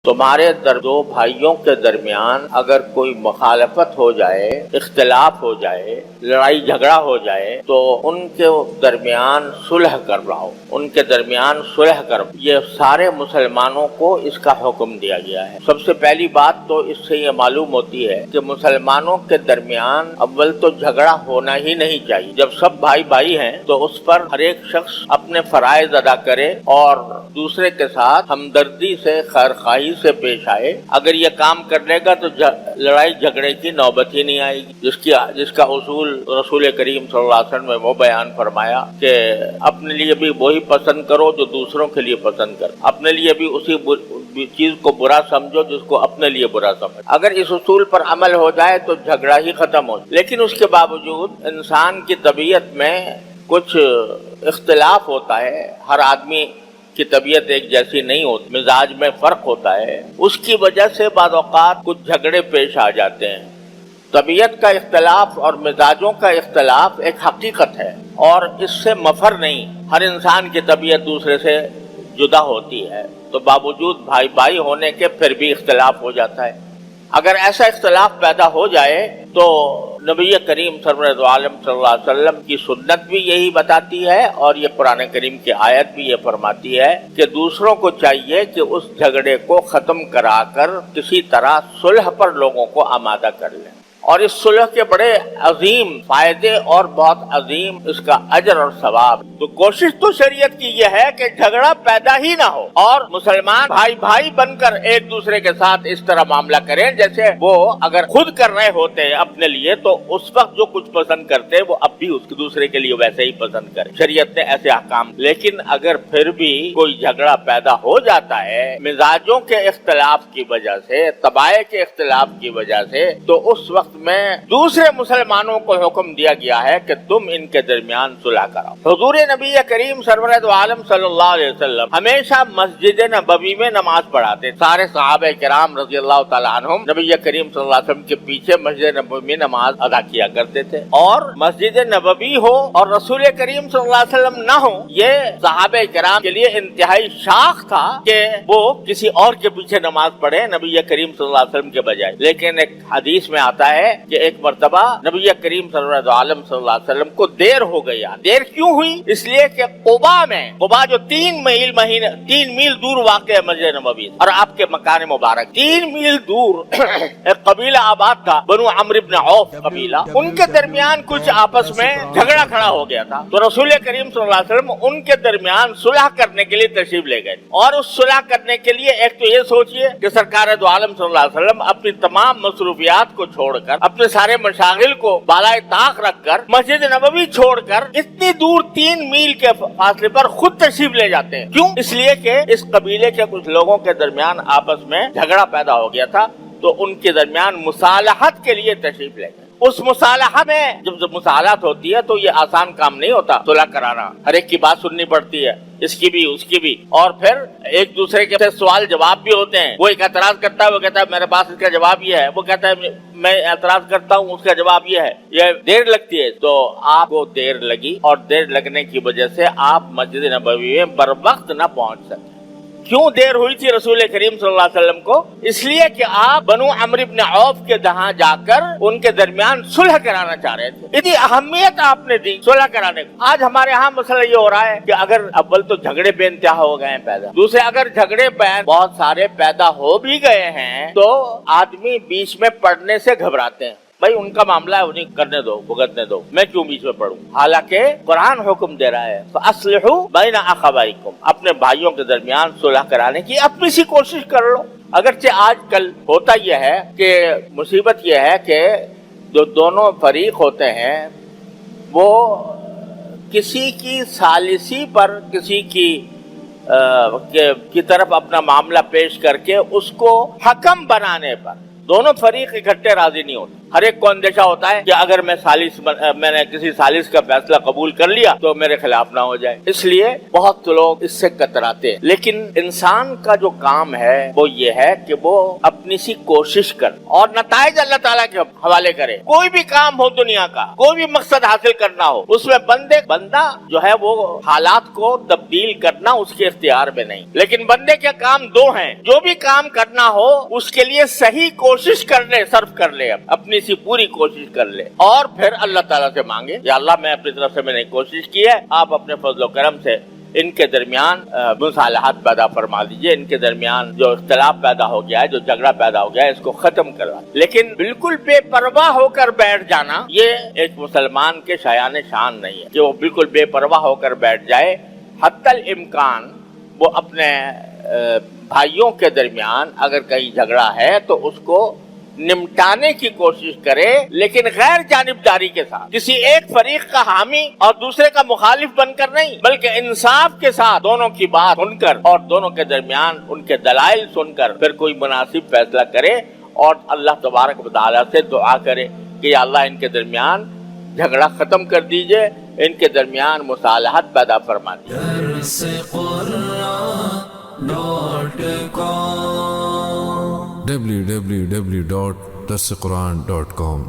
تمہارے دو بھائیوں کے درمیان اگر کوئی مخالفت ہو جائے، اختلاف ہو جائے، لڑائی جھگڑا ہو جائے تو ان کے درمیان صلح کرواؤ، ان کے درمیان صلح کرو۔ یہ سارے مسلمانوں کو اس کا حکم دیا گیا ہے۔ سب سے پہلی بات تو اس سے یہ معلوم ہوتی ہے کہ مسلمانوں کے درمیان اول تو جھگڑا ہونا ہی نہیں چاہیے۔ جب سب بھائی بھائی ہیں تو اس پر ہر ایک شخص اپنے فرائض ادا کرے اور دوسرے کے ساتھ ہمدردی سے، خیرخواہی سے پیش آئے۔ اگر یہ کام کر لے گا تو لڑائی جھگڑے کی نوبت ہی نہیں آئے گی، جس کا اصول رسول کریم صلی اللہ علیہ وسلم نے وہ بیان فرمایا کہ اپنے لیے بھی وہی پسند کرو جو دوسروں کے لیے پسند کرو، اپنے لیے بھی اسی چیز کو برا سمجھو جس کو اپنے لیے برا سمجھو۔ اگر اس اصول پر عمل ہو جائے تو جھگڑا ہی ختم ہو جائے۔ لیکن اس کے باوجود انسان کی طبیعت میں کچھ اختلاف ہوتا ہے، ہر آدمی کی طبیعت ایک جیسی نہیں ہوتی، مزاج میں فرق ہوتا ہے، اس کی وجہ سے بعض اوقات کچھ جھگڑے پیش آ جاتے ہیں۔ طبیعت کا اختلاف اور مزاجوں کا اختلاف ایک حقیقت ہے اور اس سے مفر نہیں۔ ہر انسان کی طبیعت دوسرے سے جدا ہوتی ہے تو باوجود بھائی بھائی ہونے کے پھر بھی اختلاف ہو جاتا ہے۔ اگر ایسا اختلاف پیدا ہو جائے تو نبی کریم سرور دو عالم صلی اللہ علیہ وسلم کی سنت بھی یہی بتاتی ہے اور یہ قرآن کریم کی آیت بھی یہ فرماتی ہے کہ دوسروں کو چاہیے کہ اس جھگڑے کو ختم کرا کر کسی طرح صلح پر لوگوں کو آمادہ کر لیں، اور اس صلح کے بڑے عظیم فائدے اور بہت عظیم اس کا اجر اور ثواب۔ تو کوشش تو شریعت کی یہ ہے کہ جھگڑا پیدا ہی نہ ہو اور مسلمان بھائی بھائی بن کر ایک دوسرے کے ساتھ اس طرح معاملہ کریں جیسے وہ اگر خود کر رہے ہوتے ہیں اپنے لیے تو اس وقت جو کچھ پسند کرتے وہ اب بھی اس دوسرے کے لیے ویسے ہی پسند کریں۔ شریعت نے ایسے احکام۔ لیکن اگر پھر بھی کوئی جھگڑا پیدا ہو جاتا ہے مزاجوں کے اختلاف کی وجہ سے، طبائع کے اختلاف کی وجہ سے، تو اس وقت میں دوسرے مسلمانوں کو حکم دیا گیا ہے کہ تم ان کے درمیان صلح کراؤ۔ حضور نبی کریم سرور دو عالم صلی اللہ علیہ وسلم ہمیشہ مسجد نبوی میں نماز پڑھاتے۔ سارے صحابہ کرام رضی اللہ تعالیٰ عنہم نبی کریم صلی اللہ علیہ وسلم کے پیچھے مسجد نبوی میں نماز ادا کیا کرتے تھے، اور مسجد نبوی ہو اور رسول کریم صلی اللہ علیہ وسلم نہ ہو، یہ صحابہ کرام کے لیے انتہائی شاخ تھا کہ وہ کسی اور کے پیچھے نماز پڑھے نبی کریم صلی اللہ علیہ وسلم کے بجائے۔ لیکن ایک حدیث میں آتا ہے کہ ایک مرتبہ نبی کریم صلی اللہ علیہ وسلم کو دیر ہو گئی۔ دیر کیوں ہوئی؟ اس لیے کہ قبا جو 3 میل دور واقع ہے مسجد نبوی اور آپ کے مکان مبارک 3 میل دور ایک قبیلہ آباد تھا، بنو عمرو بن عوف قبیلہ، ان کے درمیان کچھ آپس میں جھگڑا کھڑا ہو گیا تھا۔ تو رسول کریم صلی اللہ علیہ وسلم ان کے درمیان صلح کرنے کے لیے تشریف لے گئے، اور اس صلح کرنے کے لیے ایک تو یہ سوچئے کہ سرکار دو عالم صلی اللہ علیہ وسلم اپنی تمام مصروفیات کو چھوڑ کر، اپنے سارے مشاغل کو بالائے طاق رکھ کر، مسجد نبوی چھوڑ کر اتنی دور 3 میل کے فاصلے پر خود تشریف لے جاتے ہیں۔ کیوں؟ اس لیے کہ اس قبیلے کے کچھ لوگوں کے درمیان آپس میں جھگڑا پیدا ہو گیا تھا، تو ان کے درمیان مصالحت کے لیے تشریف لے گئے۔ اس مصالحہ میں جب مصالحت ہوتی ہے تو یہ آسان کام نہیں ہوتا صلح کرانا، ہر ایک کی بات سننی پڑتی ہے، اس کی بھی اس کی بھی، اور پھر ایک دوسرے کے سوال جواب بھی ہوتے ہیں۔ وہ ایک اعتراض کرتا ہے، وہ کہتا ہے میرے پاس اس کا جواب یہ ہے، وہ کہتا ہے میں اعتراض کرتا ہوں، اس کا جواب یہ ہے، یہ دیر لگتی ہے۔ تو آپ کو دیر لگی، اور دیر لگنے کی وجہ سے آپ مسجد نبوی میں بر وقت نہ پہنچ سکے۔ کیوں دیر ہوئی تھی رسول کریم صلی اللہ علیہ وسلم کو؟ اس لیے کہ آپ بنو عمرو بن عوف کے یہاں جا کر ان کے درمیان صلح کرانا چاہ رہے تھے۔ اتنی اہمیت آپ نے دی صلح کرانے کو۔ آج ہمارے ہاں مسئلہ یہ ہو رہا ہے کہ اگر اول تو جھگڑے بے انتہا ہو گئے ہیں پیدا، دوسرے اگر جھگڑے بہت سارے پیدا ہو بھی گئے ہیں تو آدمی بیچ میں پڑنے سے گھبراتے ہیں، بھائی ان کا معاملہ ہے، انہیں کرنے دو، بھگتنے دو، میں کیوں بیچ میں پڑھوں؟ حالانکہ قرآن حکم دے رہا ہے فَأَصْلِحُوا بَيْنَ أَخَوَيْكُمْ، اپنے بھائیوں کے درمیان صلح کرانے کی اپنی سی کوشش کر لو۔ اگرچہ آج کل ہوتا یہ ہے کہ مصیبت یہ ہے کہ جو دونوں فریق ہوتے ہیں وہ کسی کی ثالثی پر، کسی کی طرف اپنا معاملہ پیش کر کے اس کو حکم بنانے پر دونوں فریق اکٹھے راضی نہیں ہوتے۔ ہر ایک کو اندیشہ ہوتا ہے کہ اگر میں نے کسی سالس کا فیصلہ قبول کر لیا تو میرے خلاف نہ ہو جائے، اس لیے بہت لوگ اس سے کتراتے ہیں۔ لیکن انسان کا جو کام ہے وہ یہ ہے کہ وہ اپنی سی کوشش کر اور نتائج اللہ تعالیٰ کے حوالے کرے۔ کوئی بھی کام ہو دنیا کا، کوئی بھی مقصد حاصل کرنا ہو، اس میں بندہ جو ہے وہ حالات کو تبدیل کرنا اس کے اختیار میں نہیں، لیکن بندے کے کام دو ہیں، جو بھی کام کرنا ہو اس کے لیے صحیح کوشش صرف کر لے، اپنی سی پوری کوشش کر لے، اور پھر اللہ تعالیٰ سے مانگے یا اللہ میں اپنی طرف سے میں نے کوشش کی ہے، آپ اپنے فضل و کرم سے ان کے درمیان مصالحت پیدا فرما دیجئے، ان کے درمیان جو اختلاف پیدا ہو گیا ہے، جو جھگڑا پیدا ہو گیا ہے، اس کو ختم کروا۔ لیکن بالکل بے پرواہ ہو کر بیٹھ جانا یہ ایک مسلمان کے شایان شان نہیں ہے کہ وہ بالکل بے پرواہ ہو کر بیٹھ جائے۔ حتی الامکان وہ اپنے بھائیوں کے درمیان اگر کہیں جھگڑا ہے تو اس کو نمٹانے کی کوشش کرے، لیکن غیر جانبداری کے ساتھ، کسی ایک فریق کا حامی اور دوسرے کا مخالف بن کر نہیں، بلکہ انصاف کے ساتھ دونوں کی بات سن کر اور دونوں کے درمیان ان کے دلائل سن کر پھر کوئی مناسب فیصلہ کرے، اور اللہ تبارک و تعالیٰ سے دعا کرے کہ یا اللہ ان کے درمیان جھگڑا ختم کر دیجئے، ان کے درمیان مصالحت پیدا فرما دیجئے۔ www.darsequran.com